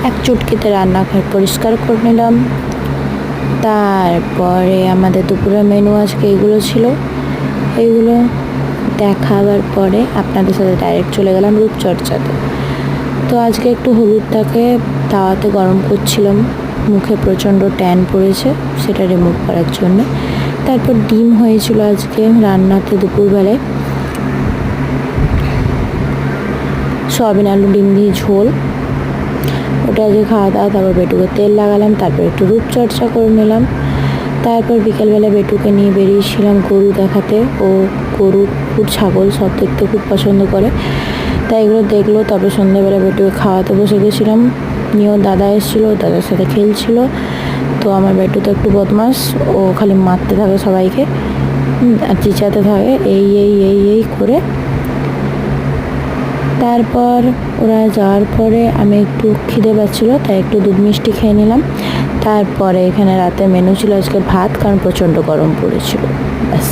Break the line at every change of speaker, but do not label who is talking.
এক চুটকিতে রান্নাঘর পরিষ্কার করে নিলাম। তারপরে আমাদের দুপুরের মেনু আজকে এগুলো ছিল। এইগুলো দেখাবার পরে আপনাদের সাথে ডাইরেক্ট চলে গেলাম রূপচর্চাতে। তো আজকে একটু হলুদটাকে তাওয়াতে গরম করছিলাম, মুখে প্রচণ্ড ট্যান পড়েছে, সেটা রিমুভ করার জন্য। তারপর ডিম হয়েছিল আজকে রান্নাতে দুপুরবেলায়, সয়াবিন আলু ডিম দিয়ে ঝোল, ওটা আজকে খাওয়া দাওয়া। তারপর বেটুকে তেল লাগালাম, তারপর একটু রূপচর্চা করে নিলাম। তারপর বিকেলবেলা বেটুকে নিয়ে বেরিয়েছিলাম গরু দেখাতে। ও গরু, কুকুর, ছাগল সব দেখতে খুব পছন্দ করে, তাই এগুলো দেখলো। তারপর সন্ধ্যাবেলা বেটুকে খাওয়াতে বসে গেছিলাম, নিয়েও দাদা এসেছিলো, দাদার সাথে খেলছিল। তো আমার বেটু তো একটু বদমাস, ও খালি মারতে থাকে সবাইকে আর চিচাতে থাকে এই এই এই এই করে। তারপর ওরা যাওয়ার পরে আমি একটু খিদে পাচ্ছিলো, তাই একটু দুধ মিষ্টি খেয়ে নিলাম। তারপরে এখানে রাতে মেনু ছিল আজকে ভাত, কারণ প্রচণ্ড গরম পড়েছিল। ব্যাস।